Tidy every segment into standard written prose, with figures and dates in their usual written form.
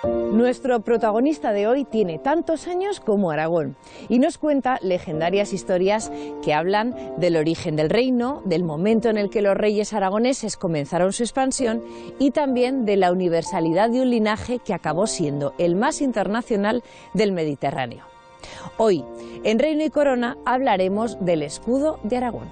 Nuestro protagonista de hoy tiene tantos años como Aragón y nos cuenta legendarias historias que hablan del origen del reino, del momento en el que los reyes aragoneses comenzaron su expansión y también de la universalidad de un linaje que acabó siendo el más internacional del Mediterráneo. Hoy, en Reino y Corona, hablaremos del escudo de Aragón.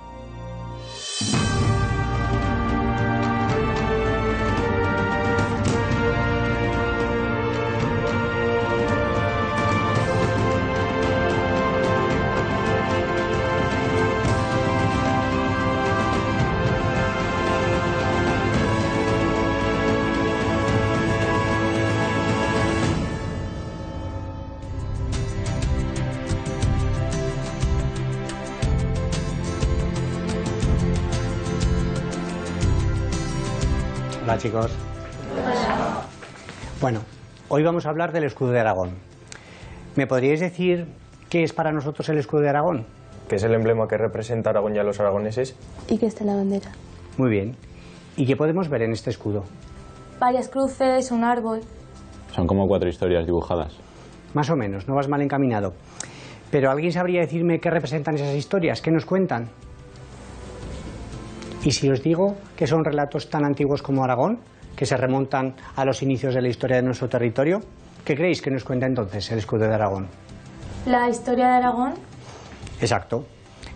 Hola chicos. Bueno, hoy vamos a hablar del escudo de Aragón. ¿Me podríais decir qué es para nosotros el escudo de Aragón? Que es el emblema que representa a Aragón y a los aragoneses. Y que está en la bandera. Muy bien. ¿Y qué podemos ver en este escudo? Varias cruces, un árbol. Son como 4 historias dibujadas. Más o menos, no vas mal encaminado. Pero ¿alguien sabría decirme qué representan esas historias? ¿Qué nos cuentan? ¿Y si os digo que son relatos tan antiguos como Aragón, que se remontan a los inicios de la historia de nuestro territorio? ¿Qué creéis que nos cuenta entonces el escudo de Aragón? ¿La historia de Aragón? Exacto.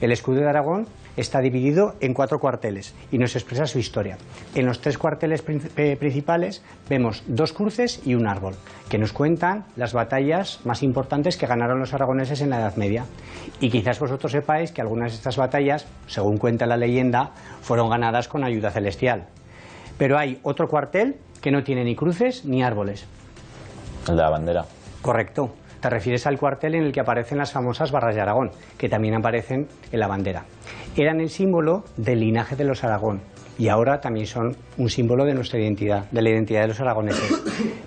El escudo de Aragón está dividido en 4 cuarteles y nos expresa su historia. En los 3 cuarteles principales vemos 2 cruces y un árbol, que nos cuentan las batallas más importantes que ganaron los aragoneses en la Edad Media. Y quizás vosotros sepáis que algunas de estas batallas, según cuenta la leyenda, fueron ganadas con ayuda celestial. Pero hay otro cuartel que no tiene ni cruces ni árboles. El de la bandera. Correcto. Te refieres al cuartel en el que aparecen las famosas barras de Aragón, que también aparecen en la bandera. Eran el símbolo del linaje de los Aragón y ahora también son un símbolo de nuestra identidad, de la identidad de los aragoneses.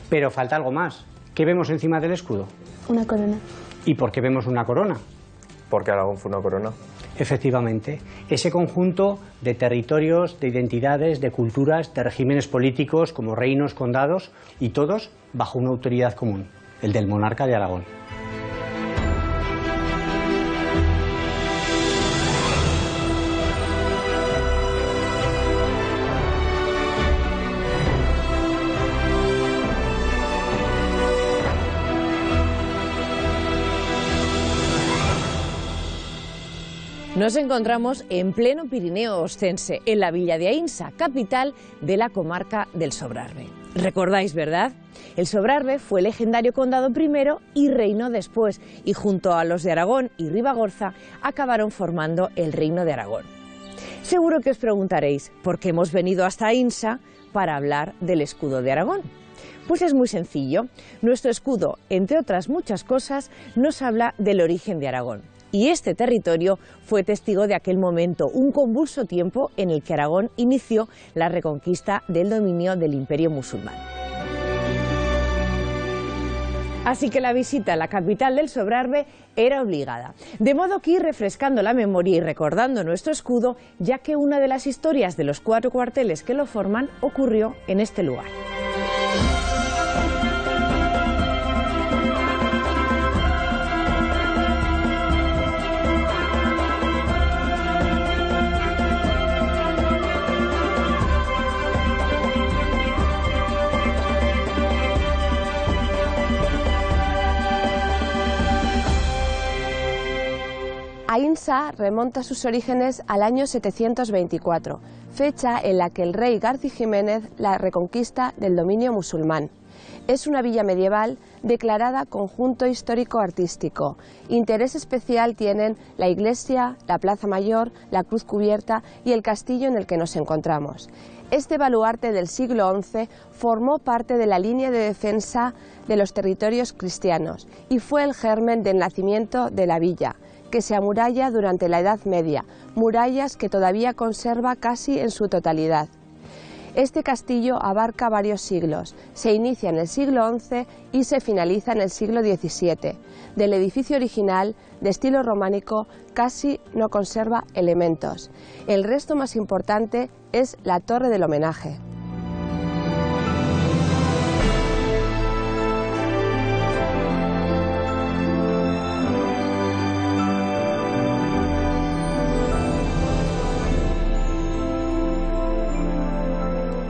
Pero falta algo más. ¿Qué vemos encima del escudo? Una corona. ¿Y por qué vemos una corona? Porque Aragón fue una corona. Efectivamente, ese conjunto de territorios, de identidades, de culturas, de regímenes políticos como reinos, condados y todos bajo una autoridad común, el del monarca de Aragón. Nos encontramos en pleno Pirineo Oscense, en la villa de Aínsa, capital de la comarca del Sobrarbe. ¿Recordáis, verdad? El Sobrarbe fue legendario condado primero y reinó después, y junto a los de Aragón y Ribagorza acabaron formando el Reino de Aragón. Seguro que os preguntaréis por qué hemos venido hasta Aínsa para hablar del escudo de Aragón. Pues es muy sencillo. Nuestro escudo, entre otras muchas cosas, nos habla del origen de Aragón. Y este territorio fue testigo de aquel momento, un convulso tiempo en el que Aragón inició la reconquista del dominio del Imperio musulmán. Así que la visita a la capital del Sobrarbe era obligada. De modo que ir refrescando la memoria y recordando nuestro escudo, ya que una de las historias de los 4 cuarteles que lo forman ocurrió en este lugar. Aínsa remonta sus orígenes al año 724, fecha en la que el rey Garci Jiménez la reconquista del dominio musulmán. Es una villa medieval declarada conjunto histórico-artístico. Interés especial tienen la iglesia, la plaza mayor, la cruz cubierta y el castillo en el que nos encontramos. Este baluarte del siglo XI formó parte de la línea de defensa de los territorios cristianos y fue el germen del nacimiento de la villa, que se amuralla durante la Edad Media, murallas que todavía conserva casi en su totalidad. Este castillo abarca varios siglos, se inicia en el siglo XI y se finaliza en el siglo XVII. Del edificio original, de estilo románico, casi no conserva elementos. El resto más importante es la torre del homenaje.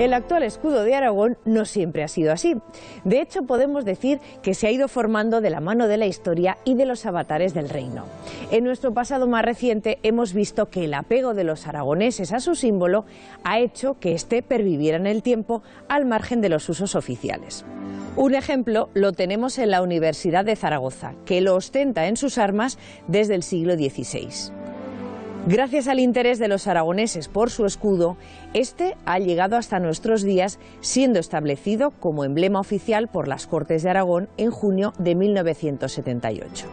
El actual escudo de Aragón no siempre ha sido así. De hecho, podemos decir que se ha ido formando de la mano de la historia y de los avatares del reino. En nuestro pasado más reciente hemos visto que el apego de los aragoneses a su símbolo ha hecho que éste perviviera en el tiempo al margen de los usos oficiales. Un ejemplo lo tenemos en la Universidad de Zaragoza, que lo ostenta en sus armas desde el siglo XVI. Gracias al interés de los aragoneses por su escudo, este ha llegado hasta nuestros días, siendo establecido como emblema oficial por las Cortes de Aragón en junio de 1978.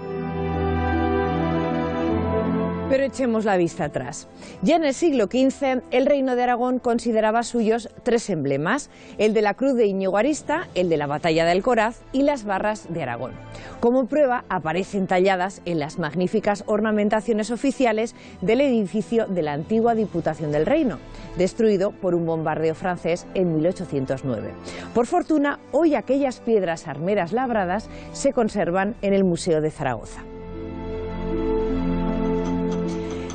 Pero echemos la vista atrás. Ya en el siglo XV, el Reino de Aragón consideraba suyos tres emblemas: el de la Cruz de Íñigo Arista, el de la Batalla de Alcoraz y las Barras de Aragón. Como prueba, aparecen talladas en las magníficas ornamentaciones oficiales del edificio de la antigua Diputación del Reino, destruido por un bombardeo francés en 1809. Por fortuna, hoy aquellas piedras armeras labradas se conservan en el Museo de Zaragoza.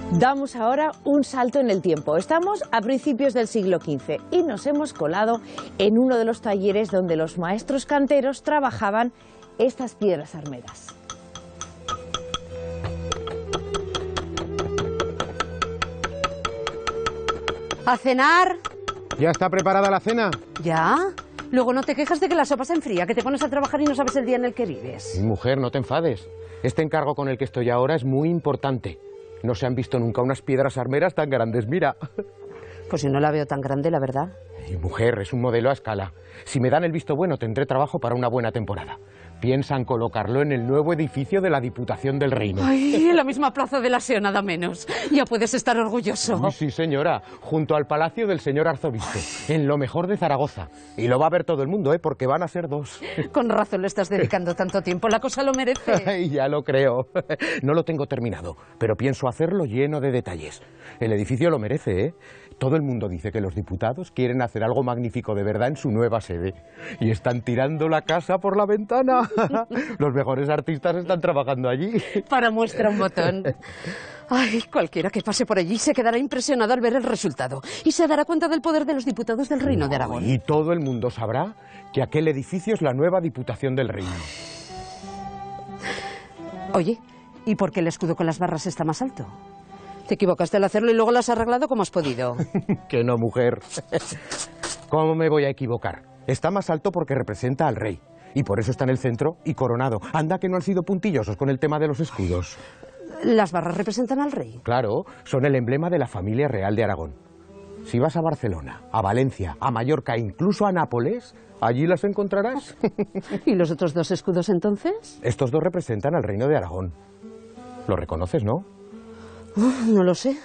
Damos ahora un salto en el tiempo. Estamos a principios del siglo XV y nos hemos colado en uno de los talleres donde los maestros canteros trabajaban estas piedras armeras. ¿A cenar? ¿Ya está preparada la cena? ¿Ya? Luego no te quejas de que la sopa se enfría, que te pones a trabajar y no sabes el día en el que vives. Mujer, no te enfades. Este encargo con el que estoy ahora es muy importante. No se han visto nunca unas piedras armeras tan grandes, mira. Pues yo no la veo tan grande, la verdad. Y mujer, es un modelo a escala. Si me dan el visto bueno, tendré trabajo para una buena temporada. Piensan colocarlo en el nuevo edificio de la Diputación del Reino. Ay, en la misma plaza de la SEO, nada menos. Ya puedes estar orgulloso. Uy, sí, señora, junto al Palacio del señor Arzobispo, en lo mejor de Zaragoza. Y lo va a ver todo el mundo, porque van a ser dos. Con razón le estás dedicando tanto tiempo, la cosa lo merece. Ay, ya lo creo. No lo tengo terminado, pero pienso hacerlo lleno de detalles. El edificio lo merece, ¿eh? Todo el mundo dice que los diputados quieren hacer algo magnífico de verdad en su nueva sede. Y están tirando la casa por la ventana. Los mejores artistas están trabajando allí. Para muestra un botón. Ay, cualquiera que pase por allí se quedará impresionado al ver el resultado y se dará cuenta del poder de los diputados del Reino de Aragón. Y todo el mundo sabrá que aquel edificio es la nueva Diputación del Reino. Oye, ¿y por qué el escudo con las barras está más alto? Te equivocaste al hacerlo y luego lo has arreglado como has podido. Que no, mujer. ¿Cómo me voy a equivocar? Está más alto porque representa al rey. Y por eso está en el centro y coronado. Anda que no han sido puntillosos con el tema de los escudos. ¿Las barras representan al rey? Claro, son el emblema de la familia real de Aragón. Si vas a Barcelona, a Valencia, a Mallorca e incluso a Nápoles, allí las encontrarás. ¿Y los otros dos escudos entonces? Estos dos representan al reino de Aragón. ¿Lo reconoces, no? No lo sé.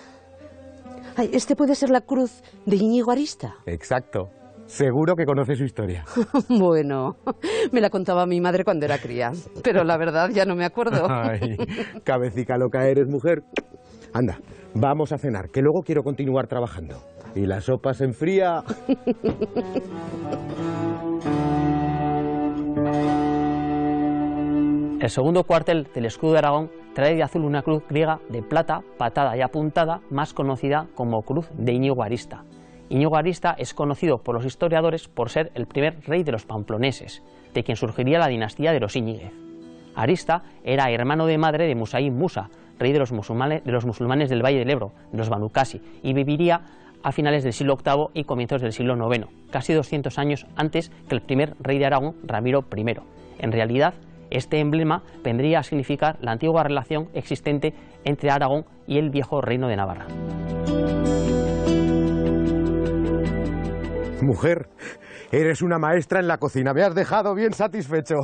Ay, ¿este puede ser la cruz de Íñigo Arista? Exacto. Seguro que conoce su historia. Bueno, me la contaba mi madre cuando era cría, pero la verdad ya no me acuerdo. Ay, cabecica loca eres, mujer. Anda, vamos a cenar, que luego quiero continuar trabajando. Y la sopa se enfría. El segundo cuartel del escudo de Aragón trae de azul una cruz griega de plata, patada y apuntada, más conocida como cruz de Íñigo Arista. Íñigo Arista es conocido por los historiadores por ser el primer rey de los pamploneses, de quien surgiría la dinastía de los Íñiguez. Arista era hermano de madre de Musayn Musa, rey de los musulmanes del Valle del Ebro, de los Banu Qasi, y viviría a finales del siglo VIII y comienzos del siglo IX, casi 200 años antes que el primer rey de Aragón, Ramiro I. En realidad, este emblema vendría a significar la antigua relación existente entre Aragón y el viejo reino de Navarra. Mujer, eres una maestra en la cocina, me has dejado bien satisfecho.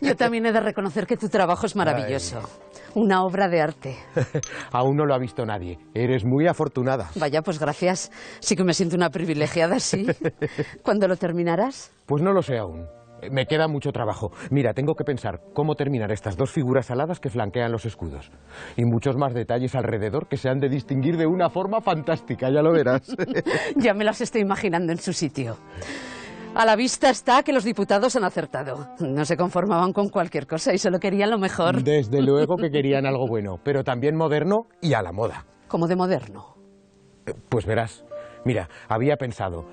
Yo también he de reconocer que tu trabajo es maravilloso. Ay. Una obra de arte. Aún no lo ha visto nadie, eres muy afortunada. Vaya, pues gracias. Sí que me siento una privilegiada, sí. ¿Cuándo lo terminarás? Pues no lo sé aún. Me queda mucho trabajo. Mira, tengo que pensar cómo terminar estas dos figuras aladas que flanquean los escudos. Y muchos más detalles alrededor que se han de distinguir de una forma fantástica, ya lo verás. Ya me las estoy imaginando en su sitio. A la vista está que los diputados han acertado. No se conformaban con cualquier cosa y solo querían lo mejor. Desde luego que querían algo bueno, pero también moderno y a la moda. ¿Cómo de moderno? Pues verás. Mira, había pensado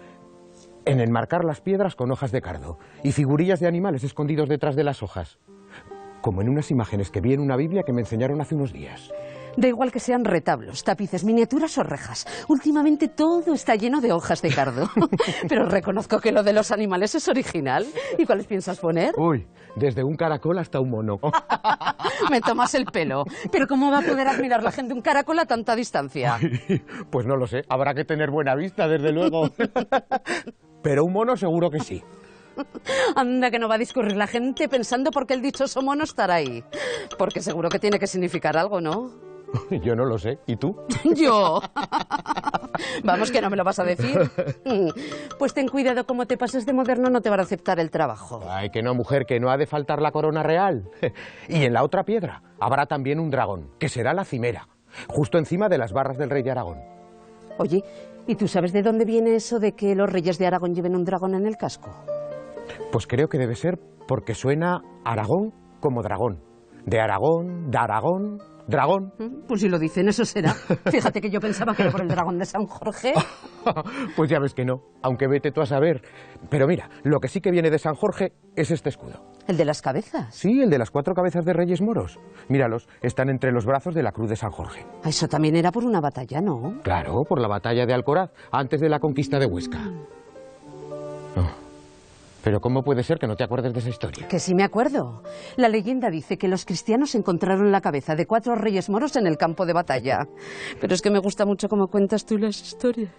en enmarcar las piedras con hojas de cardo y figurillas de animales escondidos detrás de las hojas, como en unas imágenes que vi en una Biblia que me enseñaron hace unos días. Da igual que sean retablos, tapices, miniaturas o rejas. Últimamente todo está lleno de hojas de cardo. Pero reconozco que lo de los animales es original. ¿Y cuáles piensas poner? Uy, desde un caracol hasta un mono. Me tomas el pelo. Pero ¿cómo va a poder admirar la gente un caracol a tanta distancia? Pues no lo sé, habrá que tener buena vista, desde luego. Pero un mono seguro que sí. Anda, que no va a discurrir la gente pensando por qué el dichoso mono estará ahí. Porque seguro que tiene que significar algo, ¿no? Yo no lo sé. ¿Y tú? Yo. Vamos, que no me lo vas a decir. Pues ten cuidado, como te pases de moderno no te van a aceptar el trabajo. Ay, que no, mujer, que no ha de faltar la corona real. Y en la otra piedra habrá también un dragón, que será la cimera, justo encima de las barras del rey de Aragón. Oye, ¿y tú sabes de dónde viene eso de que los reyes de Aragón lleven un dragón en el casco? Pues creo que debe ser porque suena Aragón como dragón. De Aragón, dragón. Pues si lo dicen, eso será. Fíjate que yo pensaba que era por el dragón de San Jorge. Pues ya ves que no, aunque vete tú a saber. Pero mira, lo que sí que viene de San Jorge es este escudo. ¿El de las cabezas? Sí, el de las 4 cabezas de reyes moros. Míralos, están entre los brazos de la cruz de San Jorge. Eso también era por una batalla, ¿no? Claro, por la batalla de Alcoraz, antes de la conquista de Huesca. Oh. Pero ¿cómo puede ser que no te acuerdes de esa historia? Que sí me acuerdo. La leyenda dice que los cristianos encontraron la cabeza de 4 reyes moros en el campo de batalla. Pero es que me gusta mucho cómo cuentas tú las historias.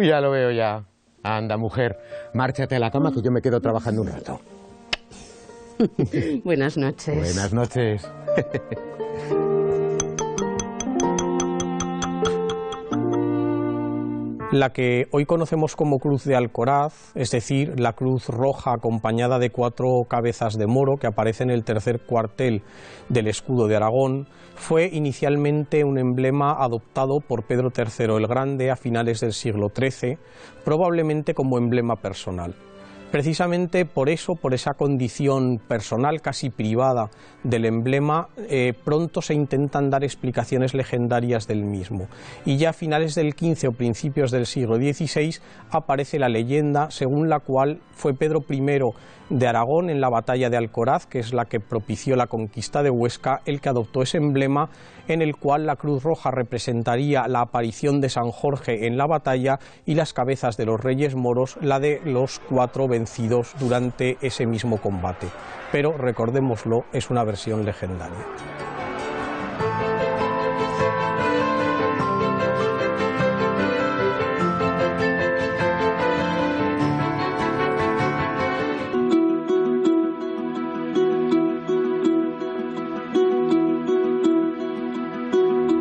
Ya lo veo ya. Anda, mujer, márchate a la cama que yo me quedo trabajando un rato. Buenas noches. Buenas noches. La que hoy conocemos como Cruz de Alcoraz, es decir, la cruz roja acompañada de 4 cabezas de moro que aparece en el tercer cuartel del escudo de Aragón, fue inicialmente un emblema adoptado por Pedro III el Grande a finales del siglo XIII, probablemente como emblema personal. Precisamente por eso, por esa condición personal casi privada del emblema, pronto se intentan dar explicaciones legendarias del mismo. Y ya a finales del XV o principios del siglo XVI aparece la leyenda según la cual fue Pedro I de Aragón en la batalla de Alcoraz, que es la que propició la conquista de Huesca, el que adoptó ese emblema en el cual la cruz roja representaría la aparición de San Jorge en la batalla y las cabezas de los reyes moros la de los 4 vencidos durante ese mismo combate. Pero recordémoslo, es una versión legendaria.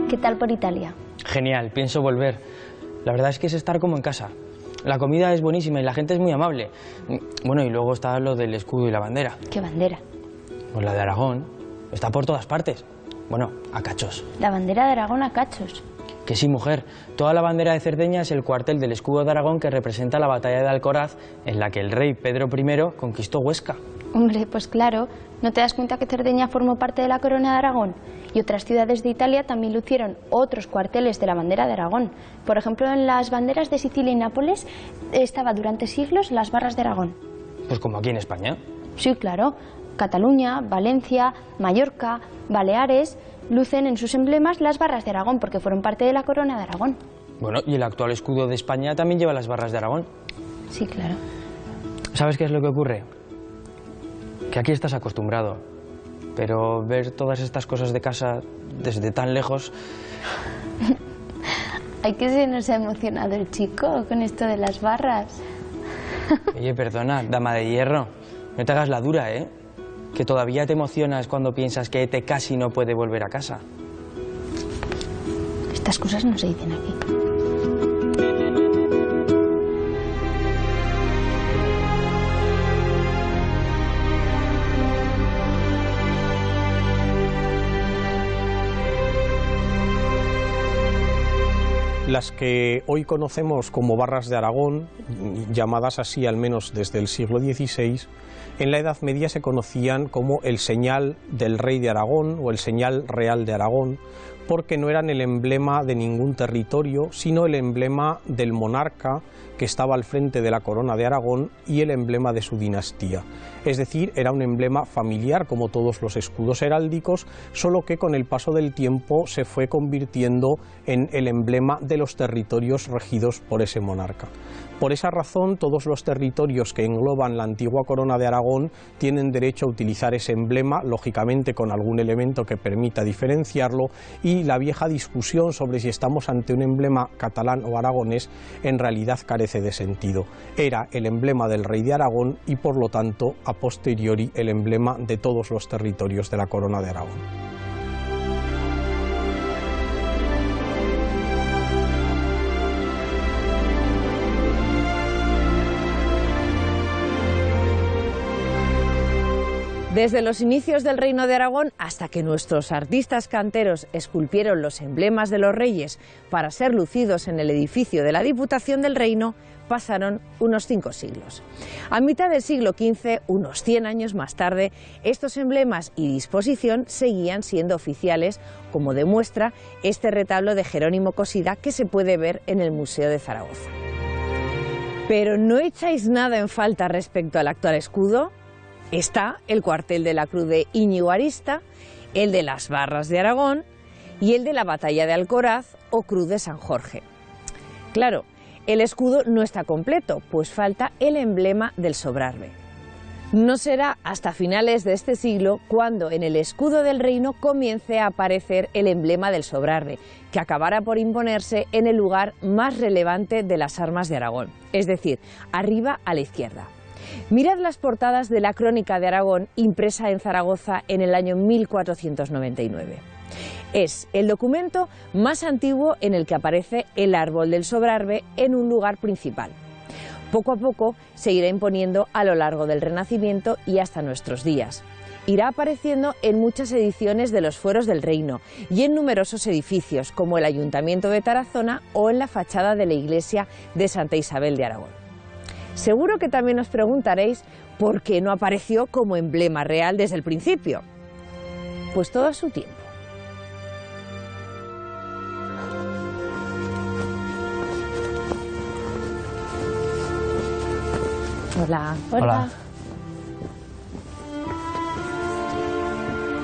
¿Qué tal por Italia? Genial, pienso volver. La verdad es que es estar como en casa. La comida es buenísima y la gente es muy amable. Bueno, y luego está lo del escudo y la bandera. ¿Qué bandera? Pues la de Aragón. Está por todas partes. Bueno, a cachos. La bandera de Aragón a cachos. Que sí, mujer. Toda la bandera de Cerdeña es el cuartel del escudo de Aragón que representa la batalla de Alcoraz en la que el rey Pedro I conquistó Huesca. Hombre, pues claro, ¿no te das cuenta que Cerdeña formó parte de la corona de Aragón? Y otras ciudades de Italia también lucieron otros cuarteles de la bandera de Aragón. Por ejemplo, en las banderas de Sicilia y Nápoles estaba durante siglos las barras de Aragón. Pues como aquí en España. Sí, claro. Cataluña, Valencia, Mallorca, Baleares lucen en sus emblemas las barras de Aragón porque fueron parte de la corona de Aragón. Bueno, y el actual escudo de España también lleva las barras de Aragón. Sí, claro. ¿Sabes qué es lo que ocurre? Que aquí estás acostumbrado, pero ver todas estas cosas de casa desde tan lejos... Ay, que se nos ha emocionado el chico con esto de las barras. Oye, perdona, dama de hierro, no te hagas la dura, ¿eh? Que todavía te emocionas cuando piensas que Ete casi no puede volver a casa. Estas cosas no se dicen aquí. Las que hoy conocemos como barras de Aragón, llamadas así al menos desde el siglo XVI, en la Edad Media se conocían como el señal del rey de Aragón o el señal real de Aragón, porque no eran el emblema de ningún territorio, sino el emblema del monarca que estaba al frente de la corona de Aragón y el emblema de su dinastía. Es decir, era un emblema familiar como todos los escudos heráldicos, solo que con el paso del tiempo se fue convirtiendo en el emblema de los territorios regidos por ese monarca. Por esa razón, todos los territorios que engloban la antigua corona de Aragón tienen derecho a utilizar ese emblema, lógicamente con algún elemento que permita diferenciarlo, y la vieja discusión sobre si estamos ante un emblema catalán o aragonés en realidad carece de sentido. Era el emblema del rey de Aragón y por lo tanto, a posteriori, el emblema de todos los territorios de la corona de Aragón. Desde los inicios del Reino de Aragón hasta que nuestros artistas canteros esculpieron los emblemas de los reyes para ser lucidos en el edificio de la Diputación del Reino, pasaron unos 5 siglos. A mitad del siglo XV, unos 100 años más tarde, estos emblemas y disposición seguían siendo oficiales, como demuestra este retablo de Jerónimo Cosida que se puede ver en el Museo de Zaragoza. ¿Pero no echáis nada en falta respecto al actual escudo? Está el cuartel de la Cruz de Íñigo Arista, el de las Barras de Aragón y el de la Batalla de Alcoraz o Cruz de San Jorge. Claro, el escudo no está completo, pues falta el emblema del Sobrarbe. No será hasta finales de este siglo cuando en el escudo del reino comience a aparecer el emblema del Sobrarbe, que acabará por imponerse en el lugar más relevante de las armas de Aragón, es decir, arriba a la izquierda. Mirad las portadas de la Crónica de Aragón impresa en Zaragoza en el año 1499. Es el documento más antiguo en el que aparece el árbol del Sobrarbe en un lugar principal. Poco a poco se irá imponiendo a lo largo del Renacimiento y hasta nuestros días. Irá apareciendo en muchas ediciones de los fueros del reino y en numerosos edificios como el Ayuntamiento de Tarazona o en la fachada de la iglesia de Santa Isabel de Aragón. Seguro que también os preguntaréis por qué no apareció como emblema real desde el principio. Pues todo a su tiempo. Hola. Hola.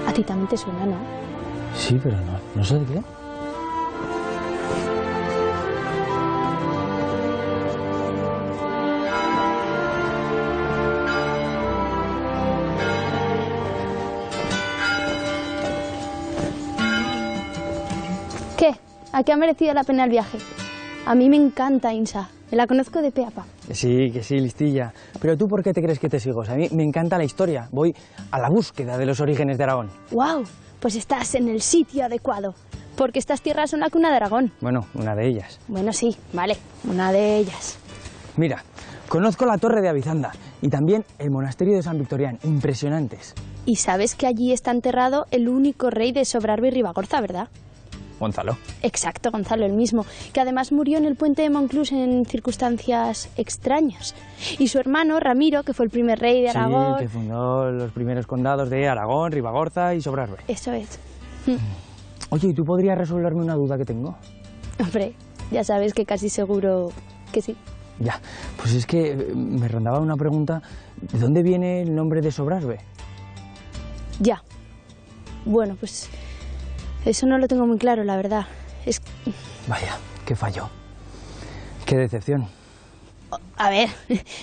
A ti también te suena, ¿no? Sí, pero no sé de qué. ¿Qué? ¿A qué ha merecido la pena el viaje? A mí me encanta Insa, me la conozco de pe a pa. Que sí, listilla. Pero tú, ¿por qué te crees que te sigo? O sea, a mí me encanta la historia. Voy a la búsqueda de los orígenes de Aragón. ¡Guau! Pues estás en el sitio adecuado, porque estas tierras son la cuna de Aragón. Bueno, una de ellas. Bueno, sí, vale, una de ellas. Mira, conozco la Torre de Avizanda y también el monasterio de San Victorián, impresionantes. Y sabes que allí está enterrado el único rey de Sobrarbe y Ribagorza, ¿verdad? Gonzalo. Exacto, Gonzalo, el mismo, que además murió en el puente de Monclús en circunstancias extrañas. Y su hermano, Ramiro, que fue el primer rey de Aragón... Sí, que fundó los primeros condados de Aragón, Ribagorza y Sobrarbe. Eso es. Oye, ¿y tú podrías resolverme una duda que tengo? Hombre, ya sabes que casi seguro que sí. Ya, pues es que me rondaba una pregunta. ¿De dónde viene el nombre de Sobrarbe? Ya. Bueno, pues... eso no lo tengo muy claro, la verdad. Vaya, qué fallo. Qué decepción. A ver,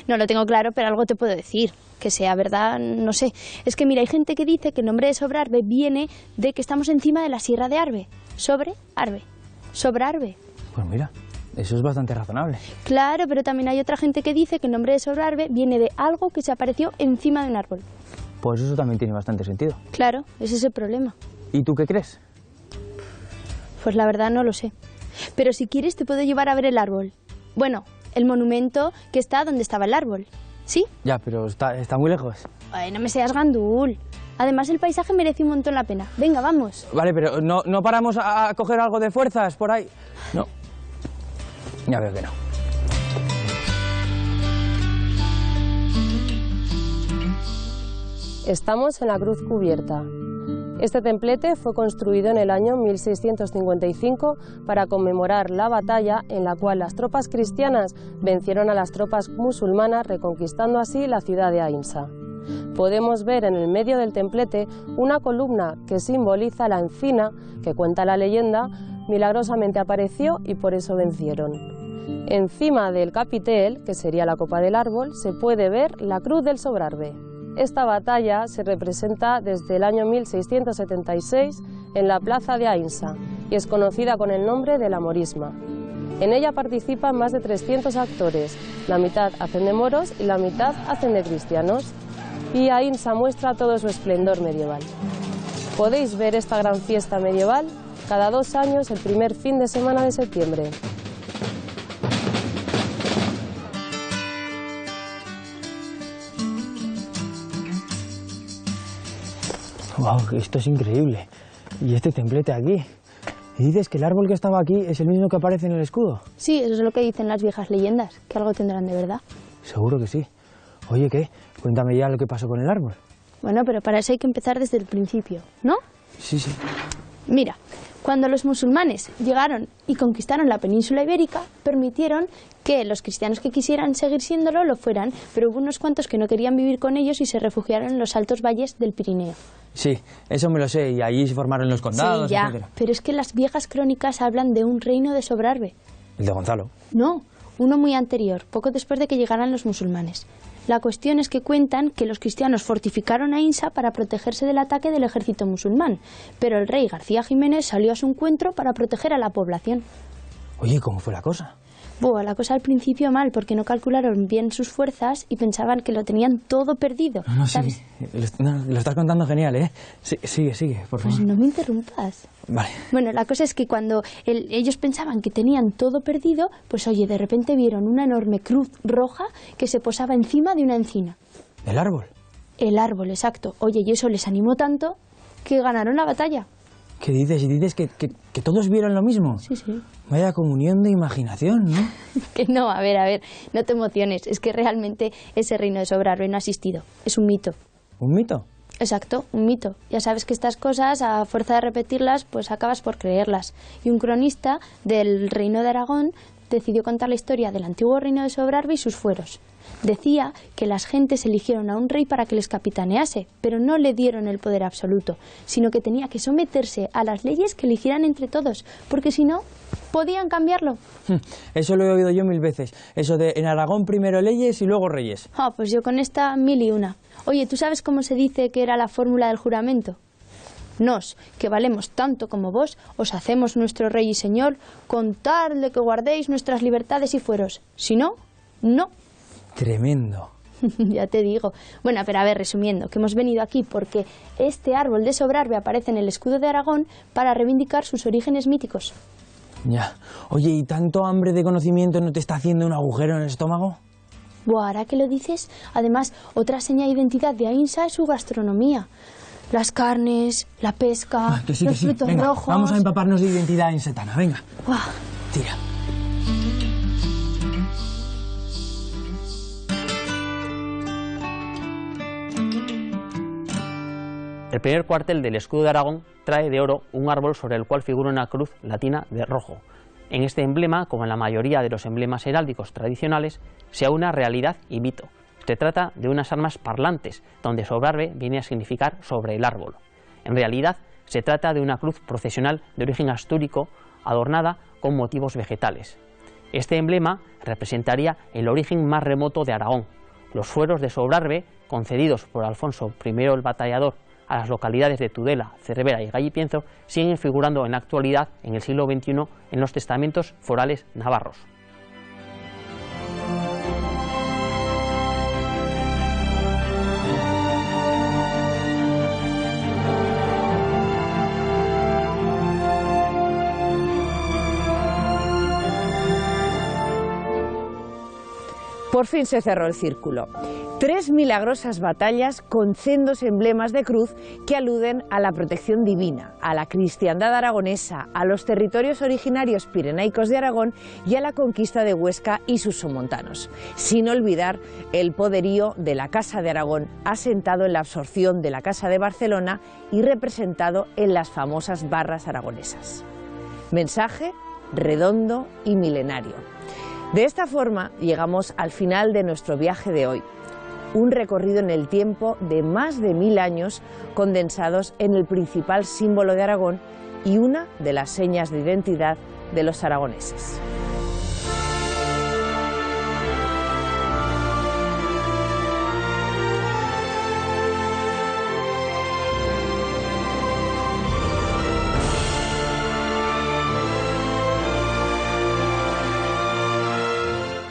no lo tengo claro, pero algo te puedo decir. Que sea verdad, no sé. Es que mira, hay gente que dice que el nombre de Sobrarbe viene de que estamos encima de la Sierra de Arbe. Sobre-Arbe. Sobrarbe. Pues mira, eso es bastante razonable. Claro, pero también hay otra gente que dice que el nombre de Sobrarbe viene de algo que se apareció encima de un árbol. Pues eso también tiene bastante sentido. Claro, ese es el problema. ¿Y tú qué crees? Pues la verdad no lo sé. Pero si quieres te puedo llevar a ver el árbol. Bueno, el monumento que está donde estaba el árbol. ¿Sí? Ya, pero está muy lejos. Ay, no me seas gandul. Además el paisaje merece un montón la pena. Venga, vamos. Vale, pero ¿no paramos a coger algo de fuerzas por ahí? No. Ya veo que no. Estamos en la Cruz Cubierta. Este templete fue construido en el año 1655 para conmemorar la batalla en la cual las tropas cristianas vencieron a las tropas musulmanas, reconquistando así la ciudad de Aínsa. Podemos ver en el medio del templete una columna que simboliza la encina que, cuenta la leyenda, milagrosamente apareció y por eso vencieron. Encima del capitel, que sería la copa del árbol, se puede ver la Cruz del Sobrarbe. Esta batalla se representa desde el año 1676 en la plaza de Aínsa y es conocida con el nombre de la Morisma. En ella participan más de 300 actores, la mitad hacen de moros y la mitad hacen de cristianos, y Aínsa muestra todo su esplendor medieval. Podéis ver esta gran fiesta medieval cada 2 años el primer fin de semana de septiembre. Wow, esto es increíble. ¿Y este templete aquí? ¿Y dices que el árbol que estaba aquí es el mismo que aparece en el escudo? Sí, eso es lo que dicen las viejas leyendas, que algo tendrán de verdad. Seguro que sí. Oye, ¿qué? Cuéntame ya lo que pasó con el árbol. Bueno, pero para eso hay que empezar desde el principio, ¿no? Sí, sí. Mira, cuando los musulmanes llegaron y conquistaron la península ibérica, permitieron que los cristianos que quisieran seguir siéndolo lo fueran, pero hubo unos cuantos que no querían vivir con ellos y se refugiaron en los altos valles del Pirineo. Sí, eso me lo sé, y allí se formaron los condados, sí, ya, etcétera. Pero es que las viejas crónicas hablan de un reino de Sobrarbe. El de Gonzalo. No, uno muy anterior, poco después de que llegaran los musulmanes. La cuestión es que cuentan que los cristianos fortificaron Aínsa para protegerse del ataque del ejército musulmán, pero el rey García Jiménez salió a su encuentro para proteger a la población. Oye, ¿cómo fue la cosa? Buah, la cosa al principio mal, porque no calcularon bien sus fuerzas y pensaban que lo tenían todo perdido. No, ¿sabes? sí, lo estás contando genial, ¿eh? Sí, sigue, por favor. Pues no me interrumpas. Vale. Bueno, la cosa es que cuando ellos pensaban que tenían todo perdido, pues oye, de repente vieron una enorme cruz roja que se posaba encima de una encina. ¿El árbol? El árbol, exacto. Oye, y eso les animó tanto que ganaron la batalla. ¿Qué dices? ¿Y dices que todos vieron lo mismo? Sí, sí. Vaya comunión de imaginación, ¿no? Que no, a ver, no te emociones. Es que realmente ese reino de Sobrarbe no ha existido. Es un mito. ¿Un mito? Exacto, un mito. Ya sabes que estas cosas, a fuerza de repetirlas, pues acabas por creerlas. Y un cronista del reino de Aragón decidió contar la historia del antiguo reino de Sobrarbe y sus fueros. Decía que las gentes eligieron a un rey para que les capitanease, pero no le dieron el poder absoluto, sino que tenía que someterse a las leyes que eligieran entre todos, porque si no, podían cambiarlo. Eso lo he oído yo 1000 veces. Eso de en Aragón primero leyes y luego reyes. Ah, pues yo con esta 1001. Oye, ¿tú sabes cómo se dice que era la fórmula del juramento? Nos, que valemos tanto como vos, os hacemos nuestro rey y señor, con tal de que guardéis nuestras libertades y fueros. Si no, no. Tremendo. Ya te digo. Bueno, pero a ver, resumiendo, que hemos venido aquí porque este árbol de Sobrarbe aparece en el escudo de Aragón para reivindicar sus orígenes míticos. Ya. Oye, ¿y tanto hambre de conocimiento no te está haciendo un agujero en el estómago? Buah, ahora que lo dices, además, otra seña de identidad de Aínsa es su gastronomía. Las carnes, la pesca, que sí, los frutos venga, rojos... Vamos a empaparnos de identidad insetana, venga. Buah. Tira. El primer cuartel del escudo de Aragón trae de oro un árbol sobre el cual figura una cruz latina de rojo. En este emblema, como en la mayoría de los emblemas heráldicos tradicionales, se aúna realidad y mito. Se trata de unas armas parlantes, donde Sobrarbe viene a significar sobre el árbol. En realidad, se trata de una cruz procesional de origen astúrico, adornada con motivos vegetales. Este emblema representaría el origen más remoto de Aragón. Los fueros de Sobrarbe, concedidos por Alfonso I el Batallador a las localidades de Tudela, Cervera y Gallipienzo, siguen figurando en la actualidad, en el siglo XXI, en los testamentos forales navarros. Por fin se cerró el círculo. 3 milagrosas batallas con sendos emblemas de cruz que aluden a la protección divina, a la cristiandad aragonesa, a los territorios originarios pirenaicos de Aragón y a la conquista de Huesca y sus somontanos, sin olvidar el poderío de la Casa de Aragón, asentado en la absorción de la Casa de Barcelona y representado en las famosas barras aragonesas. Mensaje redondo y milenario. De esta forma llegamos al final de nuestro viaje de hoy. Un recorrido en el tiempo de más de 1000 años condensados en el principal símbolo de Aragón y una de las señas de identidad de los aragoneses.